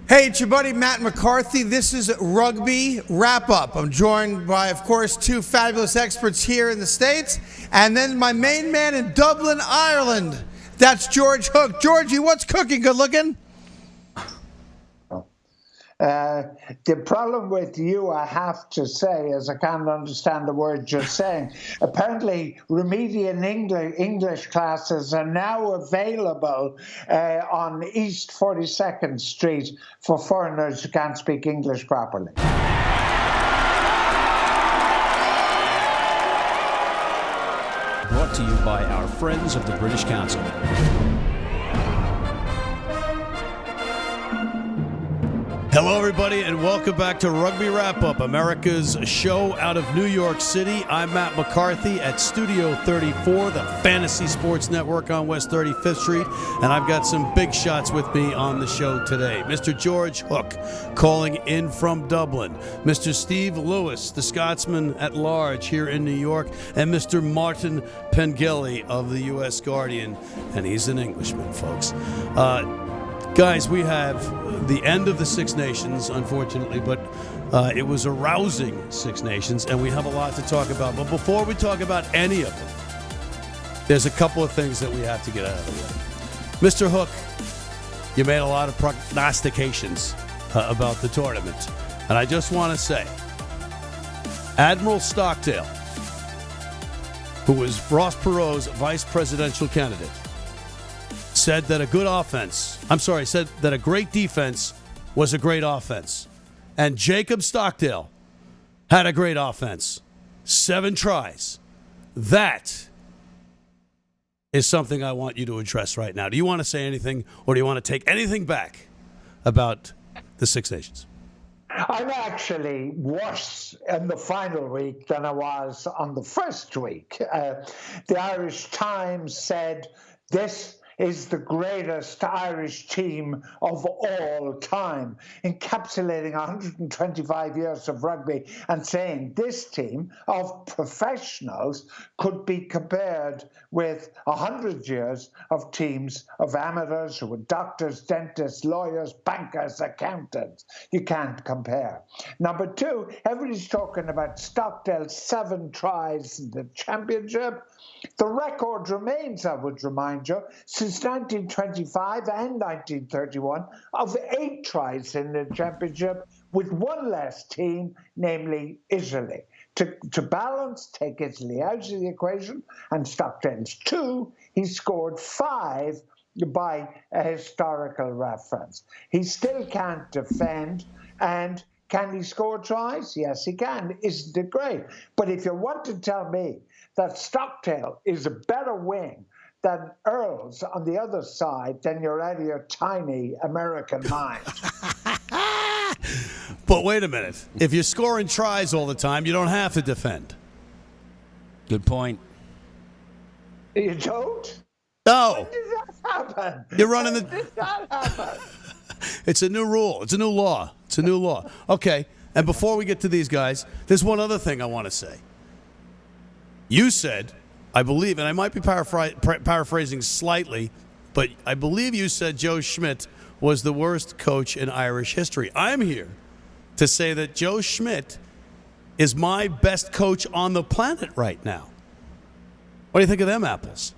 Hey, it's your buddy Matt McCarthy. This is Rugby Wrap-Up. I'm joined by, of course, two fabulous experts here in the States, and then my main man in Dublin, Ireland. That's George Hook. Georgie, what's cooking? Good looking? The problem with you, I have to say, is I can't understand the word you're saying. Apparently, remedial English classes are now available on East 42nd Street for foreigners who can't speak English properly. Brought to you by our friends of the British Council. Hello, everybody, and welcome back to Rugby Wrap-Up, America's show out of New York City. I'm Matt McCarthy at Studio 34, the Fantasy Sports Network on West 35th Street, and I've got some big shots with me on the show today. Mr. George Hook, calling in from Dublin. Mr. Steve Lewis, the Scotsman at large here in New York, and Mr. Martin Pengelly of the U.S. Guardian, and he's an Englishman, folks. Guys, we have the end of the Six Nations, unfortunately, but it was a rousing Six Nations, and we have a lot to talk about. But before we talk about any of it, there's a couple of things that we have to get out of the way. Mr. Hook, you made a lot of prognostications about the tournament, and I just want to say, Admiral Stockdale, who was Ross Perot's vice presidential candidate, said that a great defense was a great offense. And Jacob Stockdale had a great offense. 7 tries. That is something I want you to address right now. Do you want to say anything, or do you want to take anything back about the Six Nations? I'm actually worse in the final week than I was on the first week. The Irish Times said this is the greatest Irish team of all time, encapsulating 125 years of rugby and saying this team of professionals could be compared with 100 years of teams of amateurs who were doctors, dentists, lawyers, bankers, accountants. You can't compare. Number 2, everybody's talking about Stockdale's 7 tries in the championship. The record remains, I would remind you, since 1925 and 1931 of 8 tries in the championship with one less team, namely Italy. To balance, take Italy out of the equation, and Stockdale's 2, he scored 5 by a historical reference. He still can't defend, and can he score tries? Yes, he can. Isn't it great? But if you want to tell me that Stockdale is a better wing than Earls on the other side, then you're out of your tiny American mind. But wait a minute. If you're scoring tries all the time, you don't have to defend. Good point. You don't? No. When did that happen? You're running When did that happen? It's a new rule. It's a new law. It's a new law. Okay, and before we get to these guys, there's one other thing I want to say. You said, I believe, and I might be paraphrasing slightly, but I believe you said Joe Schmidt was the worst coach in Irish history. I'm here to say that Joe Schmidt is my best coach on the planet right now. What do you think of them apples?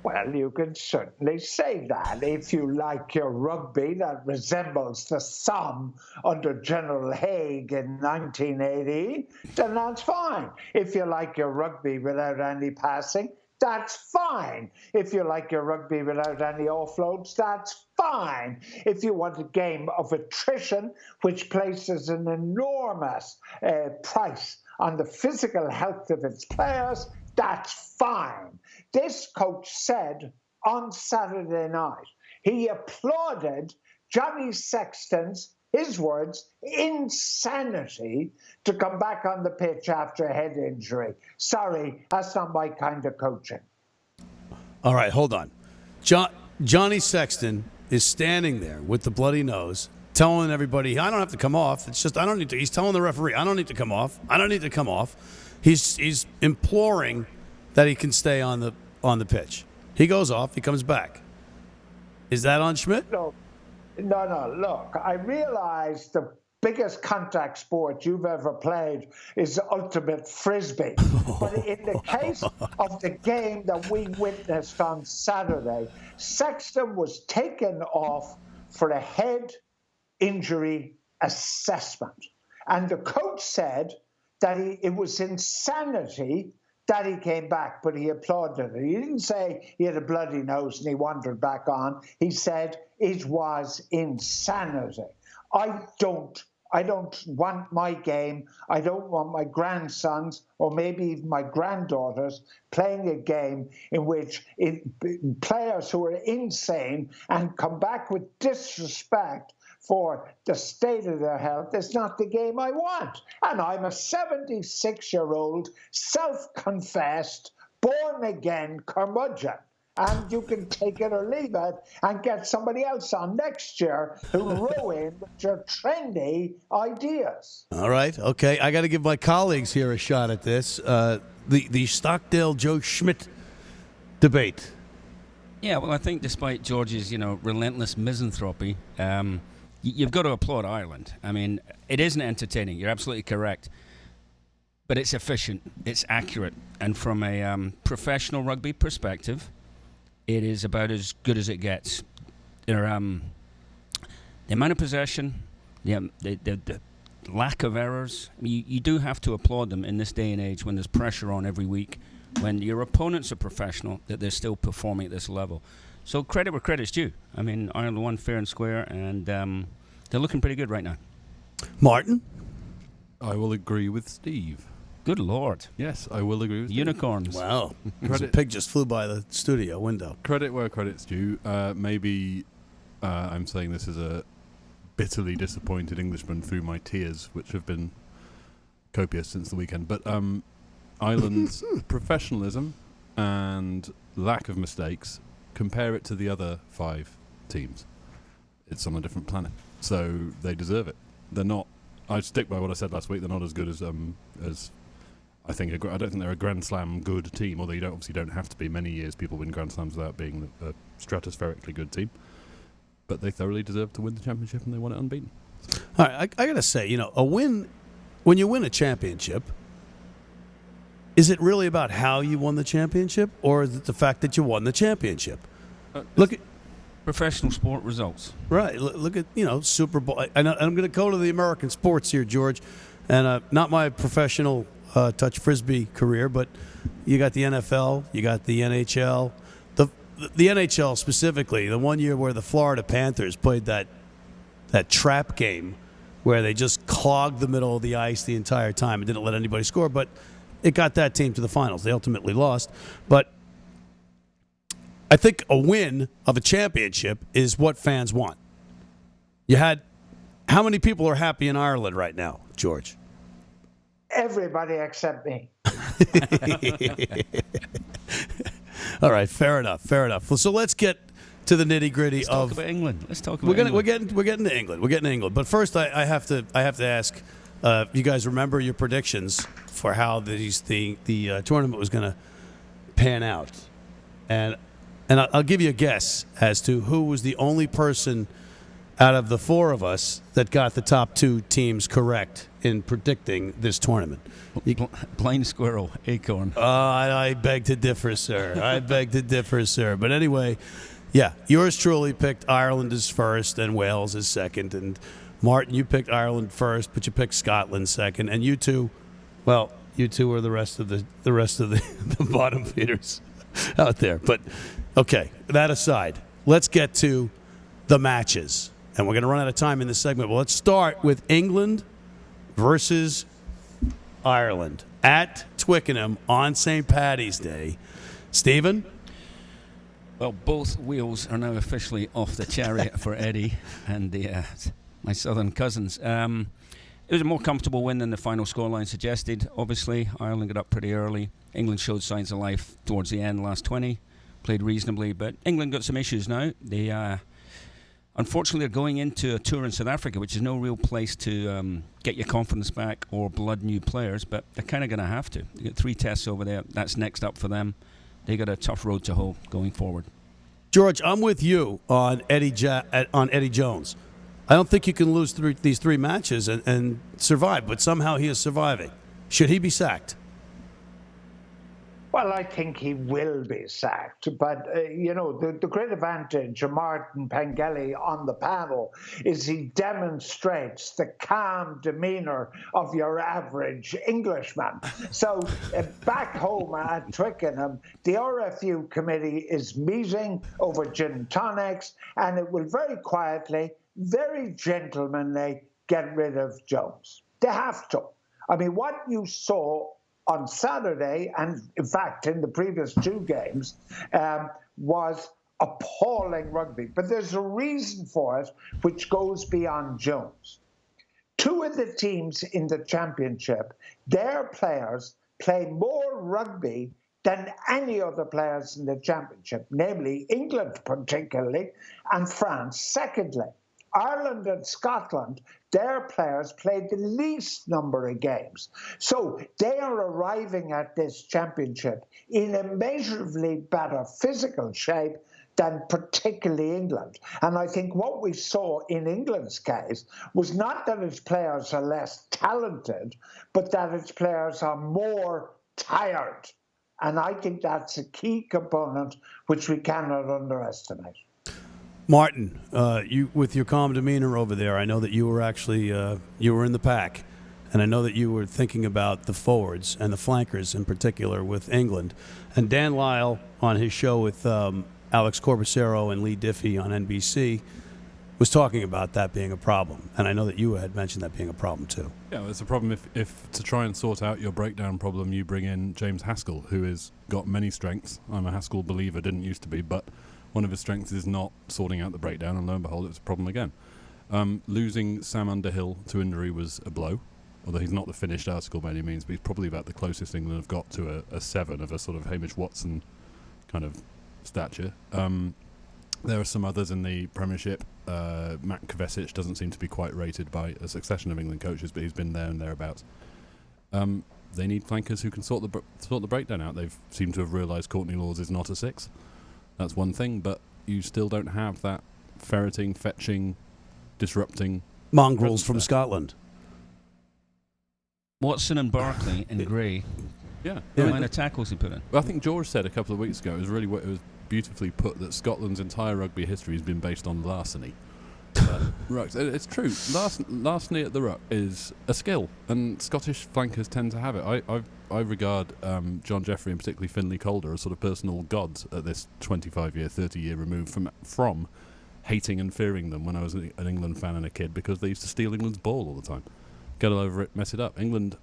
Well, you can certainly say that. If you like your rugby that resembles the Somme under General Haig in 1980, then that's fine. If you like your rugby without any passing, that's fine. If you like your rugby without any offloads, that's fine. If you want a game of attrition, which places an enormous price on the physical health of its players, that's fine. This coach said on Saturday night, he applauded Jonny Sexton's, his words, insanity to come back on the pitch after a head injury. Sorry, that's not my kind of coaching. All right, hold on. Jonny Sexton is standing there with the bloody nose, telling everybody, I don't have to come off. It's just, I don't need to. He's telling the referee, I don't need to come off. I don't need to come off. He's imploring that he can stay on the pitch. He goes off. He comes back. Is that on Schmidt? No. No. Look, I realize the biggest contact sport you've ever played is ultimate frisbee. But in the case of the game that we witnessed on Saturday, Sexton was taken off for a head injury assessment. And the coach said that it was insanity that he came back, but he applauded it. He didn't say he had a bloody nose and he wandered back on. He said it was insanity. I don't want my game. I don't want my grandsons or maybe even my granddaughters playing a game in which players who are insane and come back with disrespect for the state of their health is not the game I want. And I'm a 76-year-old, self-confessed, born-again curmudgeon. And you can take it or leave it and get somebody else on next year who row in with your trendy ideas. All right. Okay. I got to give my colleagues here a shot at this. The Stockdale Joe Schmidt debate. Yeah, well, I think despite George's, relentless misanthropy, you've got to applaud Ireland. I mean, it isn't entertaining. You're absolutely correct. But it's efficient. It's accurate. And from a professional rugby perspective, it is about as good as it gets. The amount of possession, the lack of errors, you do have to applaud them in this day and age when there's pressure on every week, when your opponents are professional, that they're still performing at this level. So credit where credit's due. I mean, Ireland won fair and square, and they're looking pretty good right now. Martin? I will agree with Steve. Good Lord. Yes, I will agree with Steve. Unicorns. Wow. A pig just flew by the studio window. Credit where credit's due. Maybe I'm saying this as a bitterly disappointed Englishman through my tears, which have been copious since the weekend. But Ireland's professionalism and lack of mistakes, compare it to the other 5 teams. It's on a different planet. So they deserve it. They're not, I stick by what I said last week, they're not as good as I think, I don't think they're a Grand Slam good team, although you obviously don't have to be. Many years people win Grand Slams without being a stratospherically good team. But they thoroughly deserve to win the championship, and they won it unbeaten. All right, I got to say, a win, when you win a championship, is it really about how you won the championship, or is it the fact that you won the championship? Look at professional sport results. Right. Look at, Super Bowl. And I'm going to go to the American sports here, George, and not my professional touch frisbee career, but you got the NFL, you got the NHL. The NHL specifically, the one year where the Florida Panthers played that trap game where they just clogged the middle of the ice the entire time and didn't let anybody score, but it got that team to the finals. They ultimately lost. But I think a win of a championship is what fans want. How many people are happy in Ireland right now, George? Everybody except me. All right, fair enough. Well, so let's get to the nitty gritty Let's of talk about England. Let's talk about England. We're getting to England. But first, I have to ask. You guys remember your predictions for how the tournament was going to pan out, and I'll give you a guess as to who was the only person out of the 4 of us that got the top 2 teams correct in predicting this tournament. Blind squirrel, acorn. I beg to differ, sir. But anyway, yeah, yours truly picked Ireland as first and Wales as second. And Martin, you picked Ireland first, but you picked Scotland second. And you two were the rest of the bottom feeders out there. But okay, that aside, let's get to the matches. And we're going to run out of time in this segment. But let's start with England versus Ireland at Twickenham on St. Paddy's Day. Stephen? Well, both wheels are now officially off the chariot for Eddie and my southern cousins. It was a more comfortable win than the final scoreline suggested. Obviously, Ireland got up pretty early. England showed signs of life towards the end, last 20. Played reasonably, but England got some issues now. They unfortunately, they're going into a tour in South Africa, which is no real place to get your confidence back or blood new players, but they're kind of going to have to. They got 3 tests over there. That's next up for them. They got a tough road to hoe going forward. George, I'm with you on Eddie Jones. I don't think you can lose these three matches and survive, but somehow he is surviving. Should he be sacked? Well, I think he will be sacked. But, the great advantage of Martin Pengelly on the panel is he demonstrates the calm demeanour of your average Englishman. So back home at Twickenham, the RFU committee is meeting over gin tonics, and it will very quietly, very gentlemanly get rid of Jones. They have to. I mean, what you saw on Saturday, and in fact in the previous two games, was appalling rugby. But there's a reason for it which goes beyond Jones. Two of the teams in the championship, their players play more rugby than any other players in the championship, namely England particularly, and France secondly. Ireland and Scotland, their players played the least number of games. So they are arriving at this championship in immeasurably better physical shape than particularly England. And I think what we saw in England's case was not that its players are less talented, but that its players are more tired. And I think that's a key component which we cannot underestimate. Martin, you with your calm demeanor over there, I know that you were actually you were in the pack, and I know that you were thinking about the forwards and the flankers in particular with England. And Dan Lyle on his show with Alex Corbacero and Lee Diffie on NBC was talking about that being a problem, and I know that you had mentioned that being a problem too. Yeah, well, it's a problem if to try and sort out your breakdown problem, you bring in James Haskell, who has got many strengths. I'm a Haskell believer, didn't used to be, but one of his strengths is not sorting out the breakdown, and lo and behold, it's a problem again. Losing Sam Underhill to injury was a blow, although he's not the finished article by any means, but he's probably about the closest England have got to a 7 of a sort of Hamish Watson kind of stature. There are some others in the Premiership. Matt Kovacic doesn't seem to be quite rated by a succession of England coaches, but he's been there and thereabouts. They need flankers who can sort the breakdown out. They've seemed to have realised Courtney Lawes is not a 6. That's one thing, but you still don't have that ferreting, fetching, disrupting mongrels from Scotland. Watson and Barkley and Gray. Yeah. The amount of tackles he put in. Well, I think George said a couple of weeks ago, it was beautifully put, that Scotland's entire rugby history has been based on larceny. Rucks. It's true. Larceny at the ruck is a skill, and Scottish flankers tend to have it. I regard John Jeffrey and particularly Finlay Calder as sort of personal gods at this 25-year, 30-year remove from hating and fearing them when I was an England fan and a kid, because they used to steal England's ball all the time. Get all over it, mess it up. England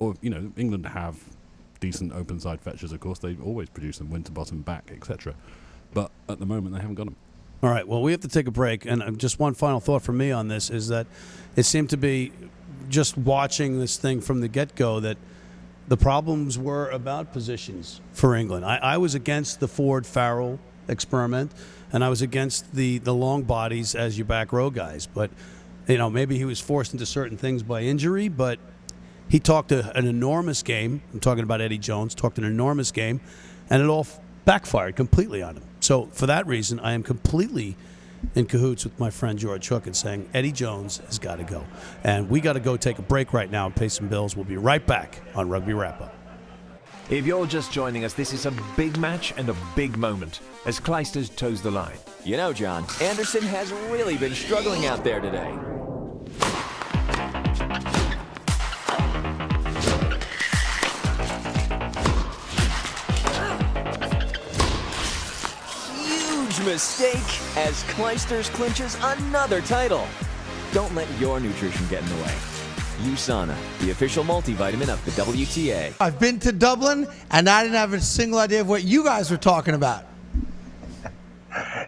have decent open side fetchers, of course. They always produce them, Winterbottom, back, etc. But at the moment, they haven't got them. All right, well, we have to take a break, and just one final thought from me on this is that it seemed to be, just watching this thing from the get-go, that the problems were about positions for England. I was against the Ford-Farrell experiment, and I was against the long bodies as your back row guys. But, maybe he was forced into certain things by injury, but he talked an enormous game. I'm talking about Eddie Jones, talked an enormous game, and it all backfired completely on him. So for that reason, I am completely in cahoots with my friend George Hook and saying Eddie Jones has got to go. And we got to go take a break right now and pay some bills. We'll be right back on Rugby Wrap-Up. If you're just joining us, this is a big match and a big moment as Clijsters toes the line. You know, John, Anderson has really been struggling out there today. Mistake as Clijsters clinches another title. Don't let your nutrition get in the way. USANA, the official multivitamin of the WTA. I've been to Dublin, and I didn't have a single idea of what you guys were talking about.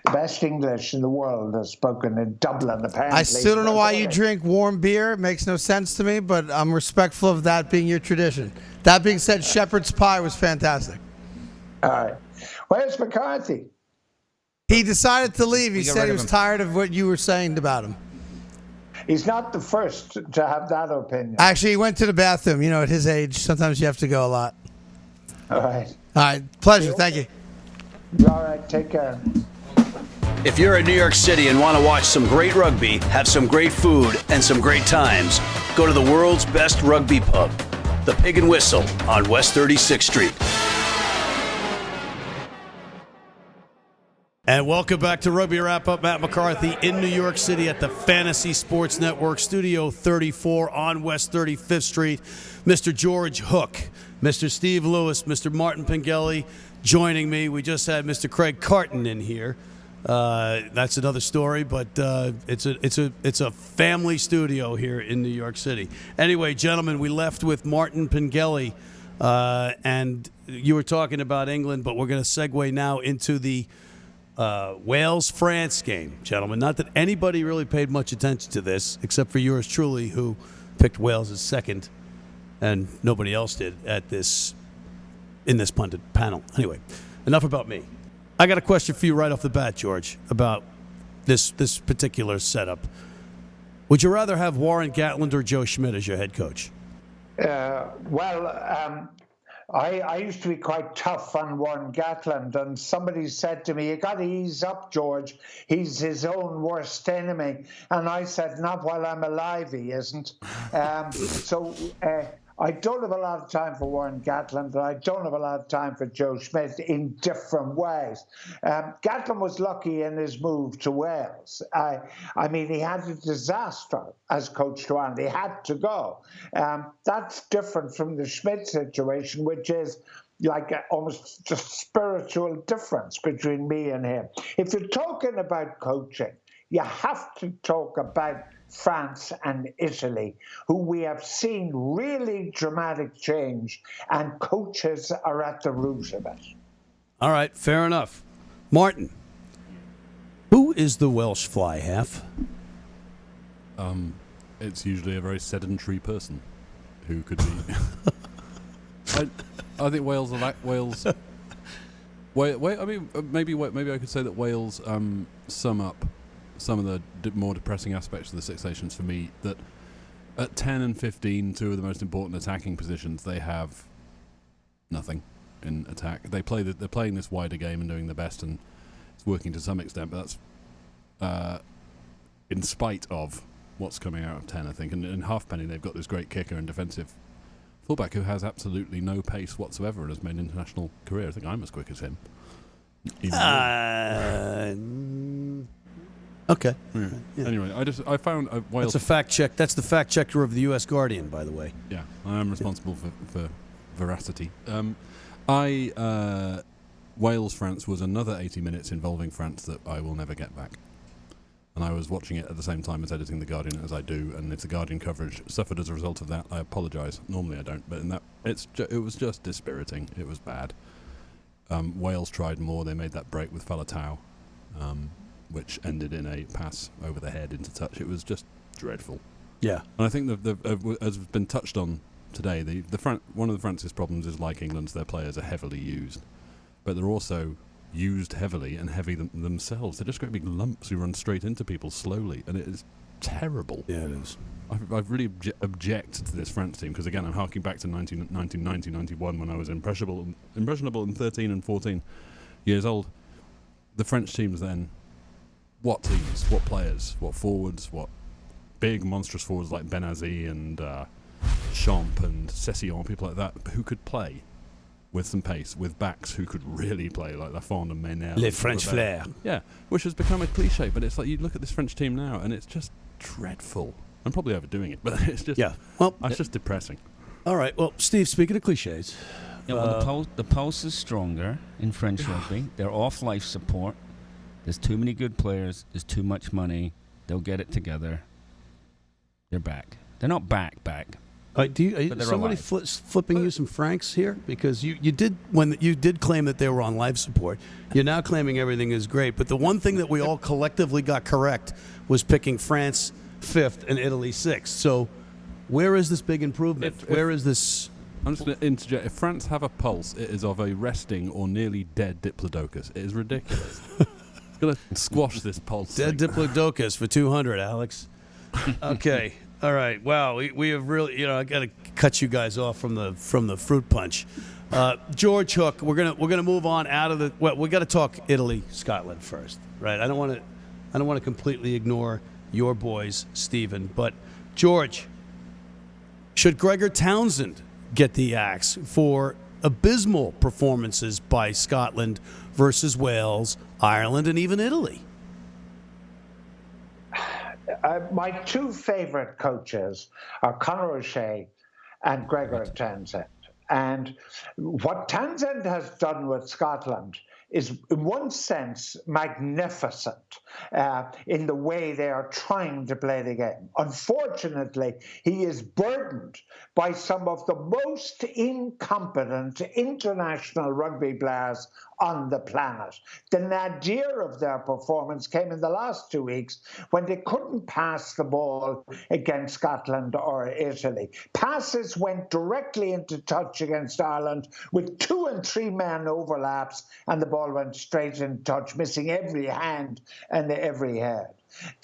Best English in the world is spoken in Dublin, apparently. I still don't know why you drink warm beer. It makes no sense to me, but I'm respectful of that being your tradition. That being said, shepherd's pie was fantastic. All right. Where's McCarthy? He decided to leave. He said he was tired of what you were saying about him. He's not the first to have that opinion. Actually, he went to the bathroom. At his age, sometimes you have to go a lot. All right. All right. Pleasure. Thank you. All right. Take care. If you're in New York City and want to watch some great rugby, have some great food, and some great times, go to the world's best rugby pub, the Pig and Whistle on West 36th Street. And welcome back to Rugby Wrap-Up. Matt McCarthy in New York City at the Fantasy Sports Network, Studio 34 on West 35th Street. Mr. George Hook, Mr. Steve Lewis, Mr. Martin Pengelly joining me. We just had Mr. Craig Carton in here. That's another story, but it's a family studio here in New York City. Anyway, gentlemen, we left with Martin Pengelly, and you were talking about England, but we're going to segue now into the Wales-France game, gentlemen. Not that anybody really paid much attention to this, except for yours truly, who picked Wales as second, and nobody else did in this pundit panel. Anyway, enough about me. I got a question for you right off the bat, George, about this particular setup. Would you rather have Warren Galtland or Joe Schmidt as your head coach? I used to be quite tough on Warren Galtland, and somebody said to me, "You got to ease up, George. He's his own worst enemy." And I said, "Not while I'm alive, he isn't." I don't have a lot of time for Warren Galtland, and I don't have a lot of time for Joe Schmidt in different ways. Galtland was lucky in his move to Wales. I mean, he had a disaster as coach to Ireland. He had to go. That's different from the Schmidt situation, which is like almost just spiritual difference between me and him. If you're talking about coaching, you have to talk about France and Italy, who we have seen really dramatic change, and coaches are at the root of it. All right, fair enough. Martin, who is the Welsh fly half? It's usually a very sedentary person who could be. I think Wales. Wait. I mean, maybe I could say that Wales sum up some of the more depressing aspects of the Six Nations for me. That at 10 and 15, two of the most important attacking positions, they have nothing in attack. They're playing this wider game and doing the best, and it's working to some extent. But that's in spite of what's coming out of 10, I think. And in halfpenny, they've got this great kicker and defensive fullback who has absolutely no pace whatsoever and has made an international career. I think I'm as quick as him. Okay. Yeah. Anyway, I found Wales. That's a fact check. That's the fact checker of the U.S. Guardian, by the way. Yeah, I am responsible for veracity. Wales-France was another 80 minutes involving France that I will never get back. And I was watching it at the same time as editing The Guardian, as I do, and if The Guardian coverage suffered as a result of that, I apologise. Normally I don't, but in that, it was just dispiriting. It was bad. Wales tried more. They made that break with Falatau, which ended in a pass over the head into touch. It was just dreadful. Yeah. And I think as has been touched on today, one of the France's problems is, like England's, their players are heavily used, but they're also used heavily and heavy themselves. They're just great big lumps who run straight into people slowly, and it is terrible. Yeah, it is. I really object to this France team because, again, I'm harking back to 1990, 91 when I was impressionable and 13 and 14 years old. The French teams then, what teams, what players, what forwards, what big monstrous forwards like Benazi and Champ and Sessillon, people like that, who could play with some pace, with backs who could really play, like Lafond and Menel. Les French flair. Yeah, which has become a cliche, but it's like you look at this French team now and it's just dreadful. I'm probably overdoing it, but it's just it's just depressing. All right, well, Steve, speaking of cliches. Yeah, well, the pulse is stronger in French rugby. They're off life support. There's too many good players. There's too much money. They'll get it together. They're back. Thare not back. Somebody flipping you some francs here? Because you did claim that they were on life support. You're now claiming everything is great. But the one thing that we all collectively got correct was picking France 5th and Italy 6th. So where is this big improvement? Where is this? I'm just going to interject. If France have a pulse, it is of a resting or nearly dead Diplodocus. It is ridiculous. Going to squash this pulse. Dead Diplodocus for 200, Alex. Okay. All right. Wow. We have really, I got to cut you guys off from the fruit punch. George Hook, we're gonna move on out of the. Well, we got to talk Italy, Scotland first. right? I don't want to completely ignore your boys, Stephen. But George, should Gregor Townsend get the axe for abysmal performances by Scotland versus Wales, Ireland, and even Italy? My two favourite coaches are Conor O'Shea and Gregor Townsend. And what Townsend has done with Scotland is, in one sense, magnificent in the way they are trying to play the game. Unfortunately, he is burdened by some of the most incompetent international rugby players on the planet. The nadir of their performance came in the last 2 weeks when they couldn't pass the ball against Scotland or Italy. Passes went directly into touch against Ireland with 2 and 3 man overlaps, and the ball went straight in touch, missing every hand and every head.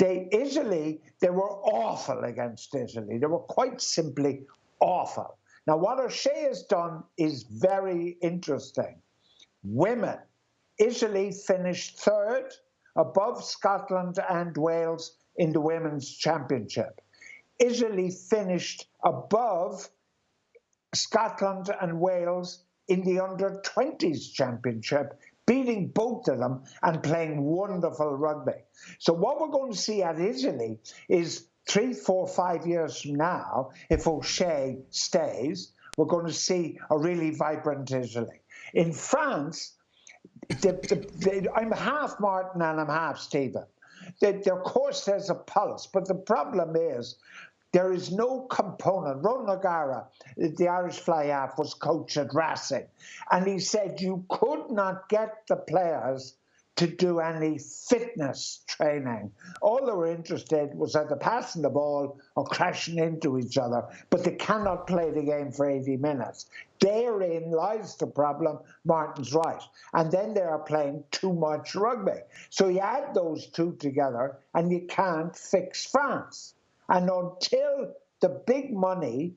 Italy, they were awful against Italy. They were quite simply awful. Now, what O'Shea has done is very interesting. Women, Italy finished third above Scotland and Wales in the Women's Championship. Italy finished above Scotland and Wales in the Under-20s Championship, beating both of them and playing wonderful rugby. So what we're going to see at Italy is 3, 4, 5 years from now, if O'Shea stays, we're going to see a really vibrant Italy. In France, I'm half Martin and I'm half Stephen. Of course, there's a pulse, but the problem is there is no component. Ron O'Gara, the Irish fly-half, was coach at Racing, and he said you could not get the players to do any fitness training. All they were interested was either passing the ball or crashing into each other, but they cannot play the game for 80 minutes. Therein lies the problem. Martin's right. And then they are playing too much rugby. So you add those two together and you can't fix France. And until the big money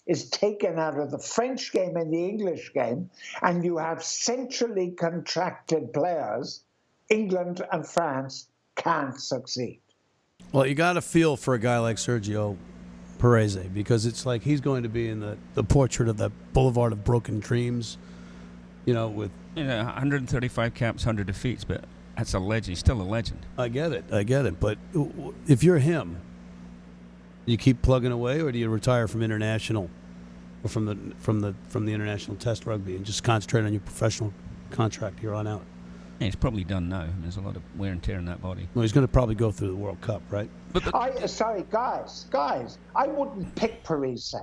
is taken out of the French game and the English game, and you have centrally contracted players, England and France can't succeed. Well, you got to feel for a guy like Sergio Parisse, because it's like he's going to be in the portrait of the Boulevard of Broken Dreams, with 135 caps, 100 defeats, but that's a legend. He's still a legend. I get it. But if you're him, you keep plugging away, or do you retire from international, or from the international test rugby and just concentrate on your professional contract here on out? Yeah, he's probably done now. There's a lot of wear and tear in that body. Well, he's going to probably go through the World Cup, right? Sorry, guys, I wouldn't pick Parisse.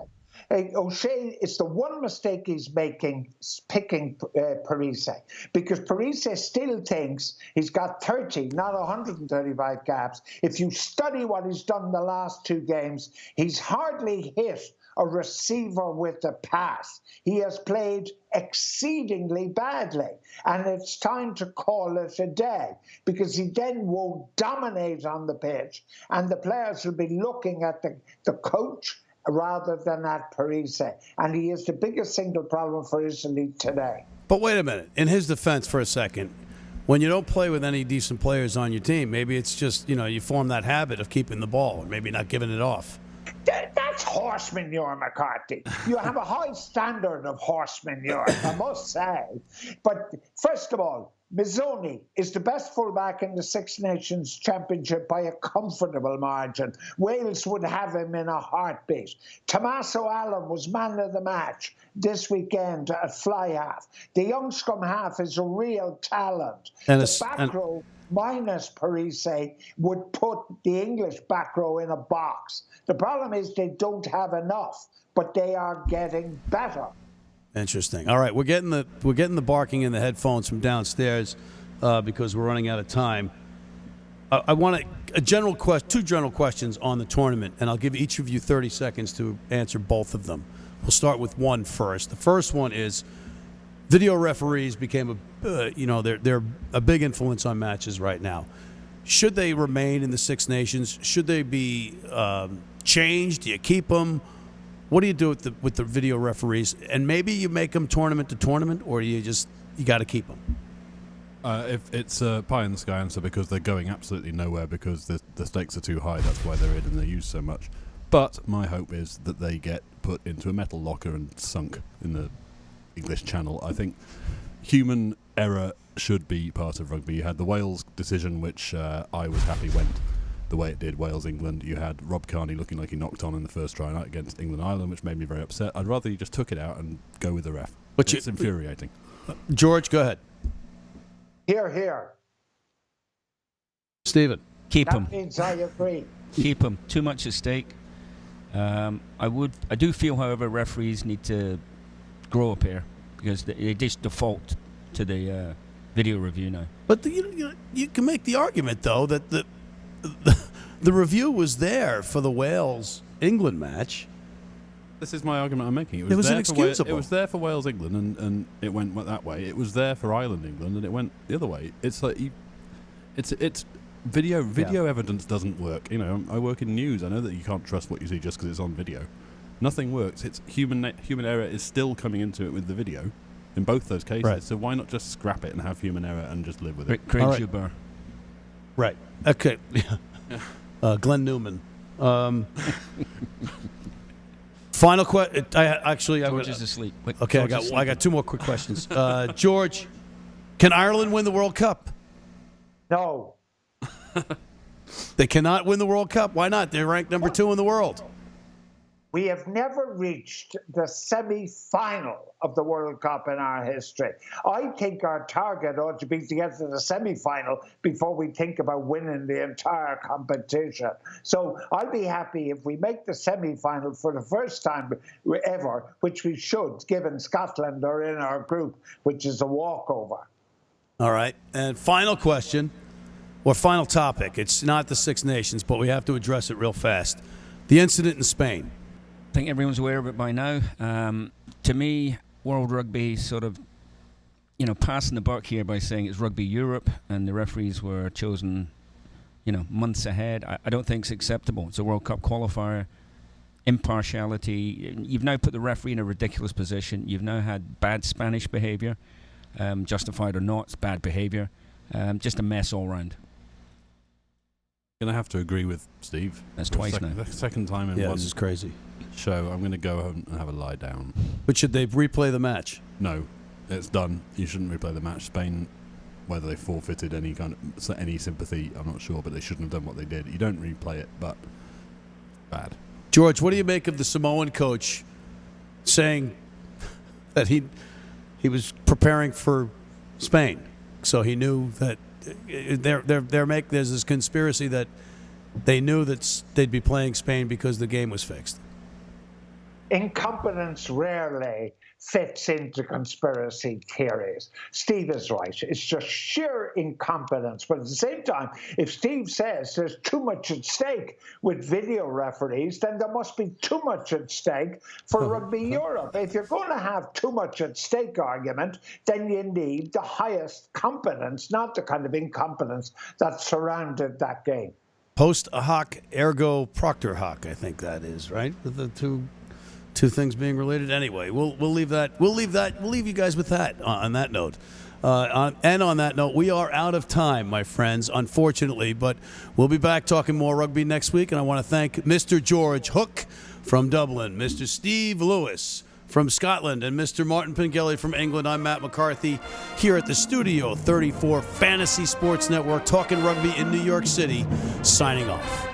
O'Shea, it's the one mistake he's making, picking Parisse, because Parisse still thinks he's got 30, not 135 caps. If you study what he's done the last 2 games, he's hardly hit a receiver with a pass. He has played exceedingly badly, and it's time to call it a day, because he then won't dominate on the pitch, and the players will be looking at the coach rather than at Parisse, and he is the biggest single problem for Italy today. But wait a minute. In his defense for a second, when you don't play with any decent players on your team, maybe it's just, you form that habit of keeping the ball and maybe not giving it off. That's horse manure, McCarthy. You have a high standard of horse manure, I must say. But first of all, Mazzoni is the best fullback in the Six Nations Championship by a comfortable margin. Wales would have him in a heartbeat. Tommaso Allen was man of the match this weekend at fly half. The young scrum half is a real talent. And the back row minus Parisse would put the English back row in a box. The problem is they don't have enough, but they are getting better. Interesting. All right, we're getting the barking in the headphones from downstairs because we're running out of time. I want two general questions on the tournament, and I'll give each of you 30 seconds to answer both of them. We'll start with one first. The first one is video referees became they're a big influence on matches right now. Should they remain in the Six Nations? Should they be changed? Do you keep them? What do you do with the video referees? And maybe you make them tournament to tournament, or you got to keep them? If it's a pie in the sky answer because they're going absolutely nowhere because the stakes are too high, that's why they're in and they're used so much. But my hope is that they get put into a metal locker and sunk in the English Channel. I think human error should be part of rugby. You had the Wales decision, which I was happy went the way it did, Wales-England. You had Rob Kearney looking like he knocked on in the first try night against England-Ireland, which made me very upset. I'd rather you just took it out and go with the ref. But it's infuriating. George, go ahead. Here. Stephen. Keep him. That means I agree. Keep him. Too much at stake. I do feel, however, referees need to grow up here because they just default to the video review now. But you can make the argument, though, that the review was there for the Wales-England match. This is my argument I'm making. It was inexcusable. It was there for Wales-England, and it went that way. It was there for Ireland-England, and it went the other way. It's like it's video evidence doesn't work. You know, I work in news. I know that you can't trust what you see just because it's on video. Nothing works. It's human error is still coming into it with the video in both those cases. Right. So why not just scrap it and have human error and just live with it? Craig Juber. Right. Okay. Glenn Newman. Final question. George is asleep. Wait, Okay, I got two more quick questions. George, can Ireland win the World Cup? No. They cannot win the World Cup. Why not? They're ranked number 2 in the world. We have never reached the semi-final of the World Cup in our history. I think our target ought to be to get to the semi-final before we think about winning the entire competition. So I'll be happy if we make the semi-final for the first time ever, which we should, given Scotland are in our group, which is a walkover. All right. And final question, or final topic. It's not the Six Nations, but we have to address it real fast. The incident in Spain. I think everyone's aware of it by now. To me, World Rugby sort of, passing the buck here by saying it's Rugby Europe and the referees were chosen, months ahead. I don't think it's acceptable. It's a World Cup qualifier. Impartiality. You've now put the referee in a ridiculous position. You've now had bad Spanish behaviour, justified or not, it's bad behaviour. Just a mess all round. I'm going to have to agree with Steve. That's twice now. The second time in one this is crazy. show. I'm going to go home and have a lie down. But should they replay the match? No, it's done. You shouldn't replay the match. Spain, whether they forfeited any sympathy, I'm not sure, but they shouldn't have done what they did. You don't replay it, but bad. George, what do you make of the Samoan coach saying that he was preparing for Spain, so he knew that there's this conspiracy that they knew that they'd be playing Spain because the game was fixed? Incompetence rarely fits into conspiracy theories. Steve is right. It's just sheer incompetence. But at the same time, if Steve says there's too much at stake with video referees, then there must be too much at stake for Rugby Europe. If you're going to have too much at stake argument, then you need the highest competence, not the kind of incompetence that surrounded that game. Post hoc ergo proctor hoc, I think that is, right? The two things being related. Anyway, we'll leave that. We'll leave you guys with that on that note. And on that note, we are out of time, my friends, unfortunately, but we'll be back talking more rugby next week. And I want to thank Mr. George Hook from Dublin, Mr. Steve Lewis from Scotland, and Mr. Martin Pengelly from England. I'm Matt McCarthy here at the Studio 34 Fantasy Sports Network, talking rugby in New York City, signing off.